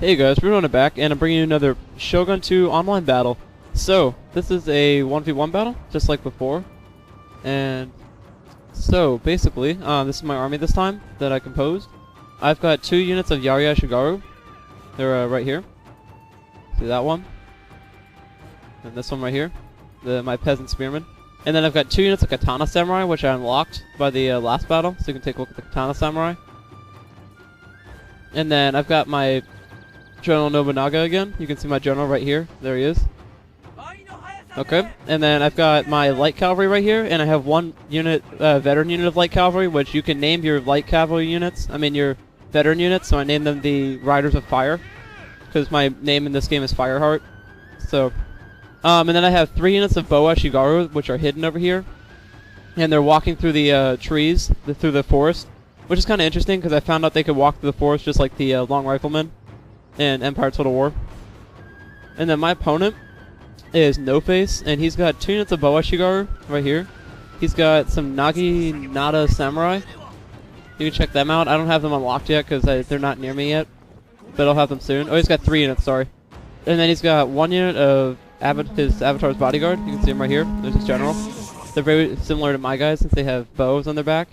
Hey guys, we're it back, and I'm bringing you another Shogun 2 online battle. So, this is a 1v1 battle, just like before. And so, basically, this is my army this time that I composed. I've got 2 units of Shogun. They're right here. See that one? And this one right here. My peasant spearman. And then I've got 2 units of Katana Samurai, which I unlocked by the last battle, so you can take a look at the Katana Samurai. And then I've got my General Nobunaga again. You can see my general right here. There he is. Okay, and then I've got my light cavalry right here, and I have 1 unit, veteran unit of light cavalry, which you can name your light cavalry units. Your veteran units. So I named them the Riders of Fire, because my name in this game is Fireheart. So, and then I have 3 units of Boa Shigaru, which are hidden over here, and they're walking through the trees, through the forest, which is kind of interesting because I found out they could walk through the forest just like the Long Riflemen in Empire Total War. And then my opponent is No Face, and he's got 2 units of Boa Shigaru right here. He's got some Naginata Samurai. You can check them out. I don't have them unlocked yet because they're not near me yet, but I'll have them soon. Oh, he's got 3 units, sorry. And then he's got 1 unit of his Avatar's Bodyguard. You can see him right here. There's his general. They're very similar to my guys since they have bows on their back.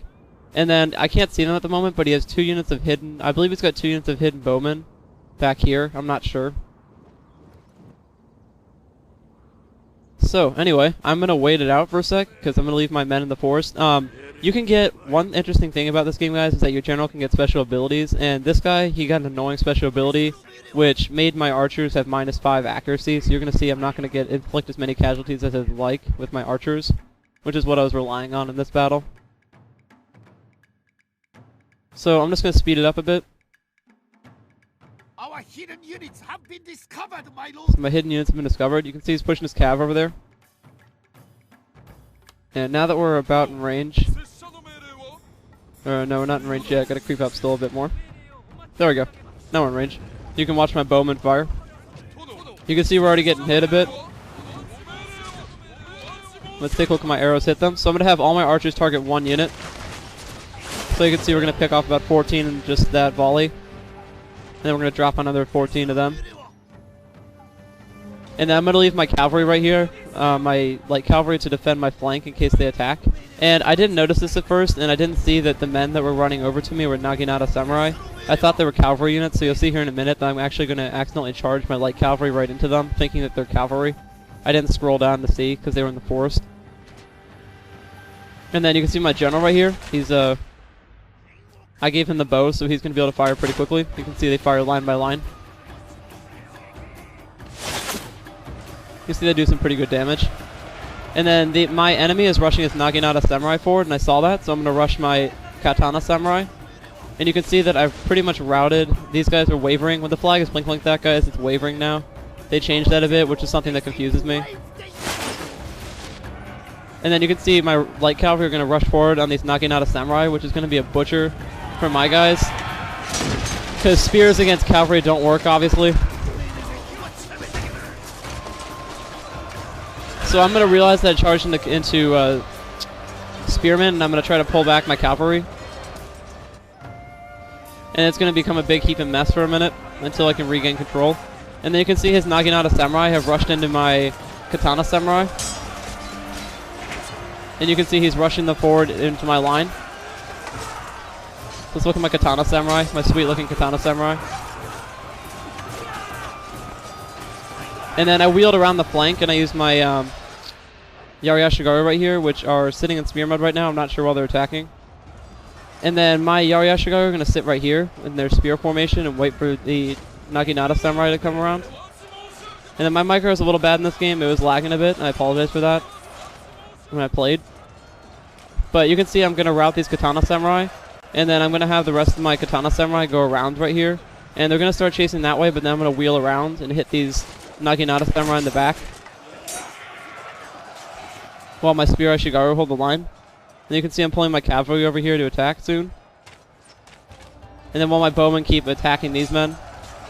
And then I can't see them at the moment, but he has 2 units of hidden. I believe he's got 2 units of hidden bowmen back here. I'm not sure. So anyway, I'm gonna wait it out for a sec because I'm gonna leave my men in the forest. You can get one interesting thing about this game, guys, is that your general can get special abilities, and this guy, he got an annoying special ability which made my archers have -5 accuracy. So you're gonna see I'm not gonna inflict as many casualties as I'd like with my archers, which is what I was relying on in this battle. So I'm just gonna speed it up a bit. Our hidden units have been discovered, my lord. So my hidden units have been discovered. You can see he's pushing his cav over there. And now that we're about in range... no, we're not in range yet. Gotta creep up still a bit more. There we go. Now we're in range. You can watch my bowmen fire. You can see we're already getting hit a bit. Let's take a look at my arrows hit them. So I'm gonna have all my archers target 1 unit. So you can see we're gonna pick off about 14 in just that volley. And then we're going to drop another 14 of them. And then I'm going to leave my cavalry right here, my light cavalry, to defend my flank in case they attack. And I didn't notice this at first, and I didn't see that the men that were running over to me were Naginata Samurai. I thought they were cavalry units, so you'll see here in a minute that I'm actually going to accidentally charge my light cavalry right into them, thinking that they're cavalry. I didn't scroll down to see because they were in the forest. And then you can see my general right here. He's I gave him the bow, so he's going to be able to fire pretty quickly. You can see they fire line by line. You see they do some pretty good damage. And then my enemy is rushing his Naginata Samurai forward, and I saw that, so I'm going to rush my Katana Samurai. And you can see that I've pretty much routed. These guys are wavering. When the flag is blinking like that, guys, it's wavering now. They changed that a bit, which is something that confuses me. And then you can see my light cavalry are going to rush forward on these Naginata Samurai, which is going to be a butcher for my guys. Because spears against cavalry don't work, obviously. So I'm going to realize that I charged into spearmen, and I'm going to try to pull back my cavalry. And it's going to become a big heap of mess for a minute until I can regain control. And then you can see his Naginata Samurai have rushed into my Katana Samurai. And you can see he's rushing them forward into my line. Let's look at my Katana Samurai, my sweet looking Katana Samurai. And then I wheeled around the flank and I used my Shigaru right here, which are sitting in spear mode right now. I'm not sure why they're attacking. And then my Shigaru are going to sit right here in their spear formation and wait for the Naginata Samurai to come around. And then my micro is a little bad in this game. It was lagging a bit, and I apologize for that when I played. But you can see I'm going to route these Katana Samurai, and then I'm going to have the rest of my Katana Samurai go around right here. And they're going to start chasing that way, but then I'm going to wheel around and hit these Naginata Samurai in the back, while my Spear Shigaru hold the line. And you can see I'm pulling my cavalry over here to attack soon. And then while my bowmen keep attacking these men,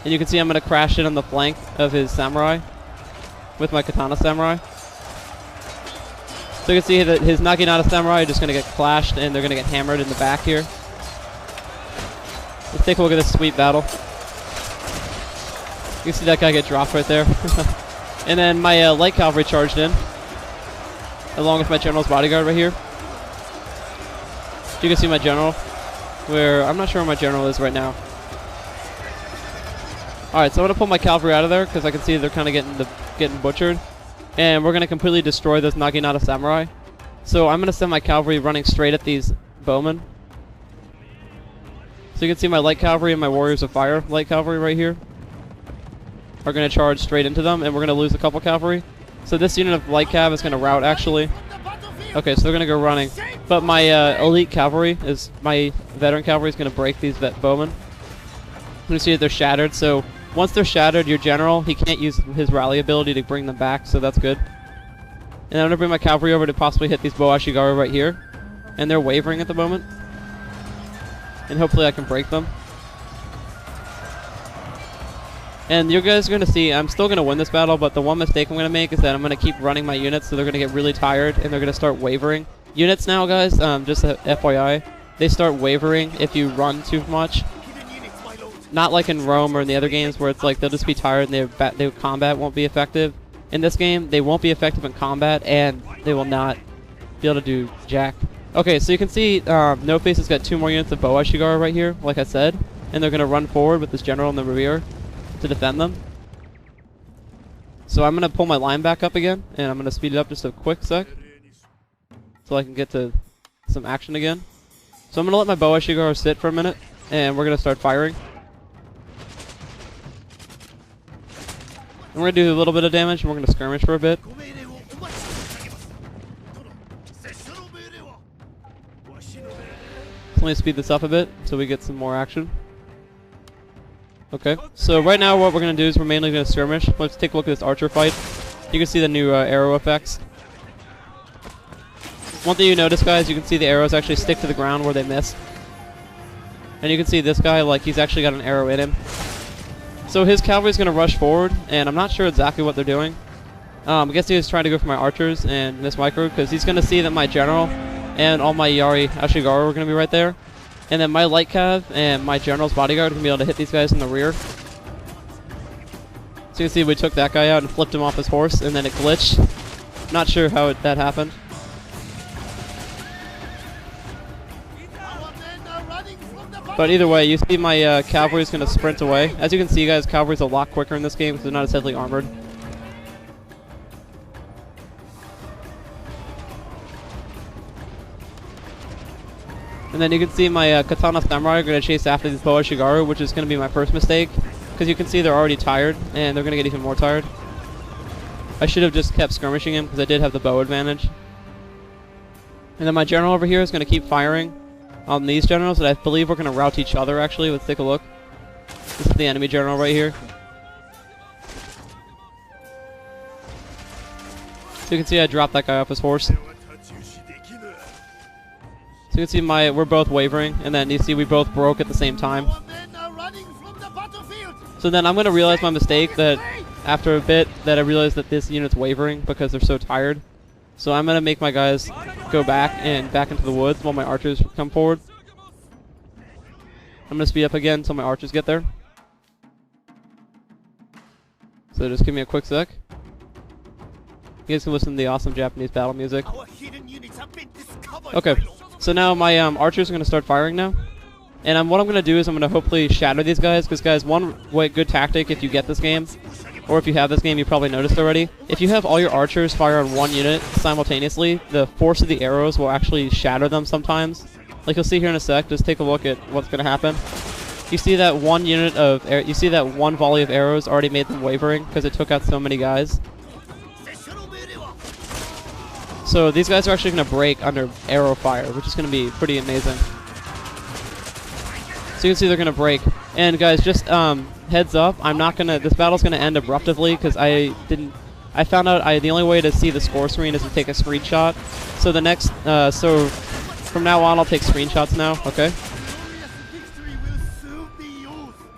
and you can see I'm going to crash in on the flank of his Samurai with my Katana Samurai. So you can see that his Naginata Samurai are just going to get clashed, and they're going to get hammered in the back here. Let's take a look at this sweet battle. You can see that guy get dropped right there. And then my light cavalry charged in, along with my general's bodyguard right here. You can see my general, where I'm not sure where my general is right now. Alright, so I'm going to pull my cavalry out of there because I can see they're kind of getting butchered. And we're going to completely destroy this Naginata samurai. So I'm going to send my cavalry running straight at these bowmen. So you can see my light cavalry and my warriors of fire light cavalry right here are going to charge straight into them, and we're going to lose a couple cavalry. So this unit of light cav is going to rout actually. Okay, so they're going to go running. But my elite cavalry, my veteran cavalry is going to break these bowmen. You see that they're shattered, so once they're shattered, your general, he can't use his rally ability to bring them back, so that's good. And I'm going to bring my cavalry over to possibly hit these Bo Ashigaru right here. And they're wavering at the moment. And hopefully I can break them. And you guys are going to see, I'm still going to win this battle, but the one mistake I'm going to make is that I'm going to keep running my units, so they're going to get really tired, and they're going to start wavering. Units now, guys, just a FYI, they start wavering if you run too much. Not like in Rome or in the other games where it's like they'll just be tired and their combat won't be effective. In this game, they won't be effective in combat, and they will not be able to do jack. Okay, so you can see No Face has got 2 more units of Bo Ashigaru right here, like I said, and they're going to run forward with this general in the rear to defend them. So I'm going to pull my line back up again, and I'm going to speed it up just a quick sec so I can get to some action again. So I'm going to let my Bo Ashigaru sit for a minute, and we're going to start firing. And we're going to do a little bit of damage, and we're going to skirmish for a bit. So let me speed this up a bit so we get some more action. Okay, so right now what we're going to do is we're mainly going to skirmish. Let's take a look at this archer fight. You can see the new arrow effects. One thing you notice, guys, you can see the arrows actually stick to the ground where they missed. And you can see this guy, like, he's actually got an arrow in him. So his cavalry's going to rush forward, and I'm not sure exactly what they're doing. I guess he was trying to go for my archers and miss micro, because he's going to see that my general and all my Yari Ashigaru are going to be right there. And then my light cav and my general's bodyguard are going to be able to hit these guys in the rear. So you can see we took that guy out and flipped him off his horse, and then it glitched. Not sure how that happened. But either way, you see my cavalry is going to sprint away. As you can see, guys, cavalry's a lot quicker in this game because they're not as heavily armored. And then you can see my Katana Samurai are going to chase after these Bo Ashigaru, which is going to be my first mistake. Because you can see they're already tired, and they're going to get even more tired. I should have just kept skirmishing him because I did have the bow advantage. And then my general over here is going to keep firing on these generals, and I believe we're going to rout each other, actually. Let's take a look. This is the enemy general right here. So you can see I dropped that guy off his horse. So you can see we're both wavering, and then you see we both broke at the same time. So then I'm going to realize my mistake that after a bit that I realized that this unit's wavering because they're so tired. So I'm going to make my guys go back into the woods while my archers come forward. I'm going to speed up again until my archers get there. So just give me a quick sec. You guys can listen to the awesome Japanese battle music. Okay, so now my archers are going to start firing now. And what I'm going to do is I'm going to hopefully shatter these guys, because guys, one good tactic if you get this game, or if you have this game, you probably noticed already. If you have all your archers fire on one unit simultaneously, the force of the arrows will actually shatter them sometimes. Like you'll see here in a sec, just take a look at what's going to happen. You see that one volley of arrows already made them wavering because it took out so many guys. So these guys are actually going to break under arrow fire, which is going to be pretty amazing. So you can see they're going to break. And guys, just heads up, this battle's going to end abruptly because I found out the only way to see the score screen is to take a screenshot. So so from now on I'll take screenshots now, okay?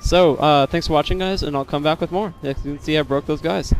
So, thanks for watching, guys, and I'll come back with more. As you can see, I broke those guys.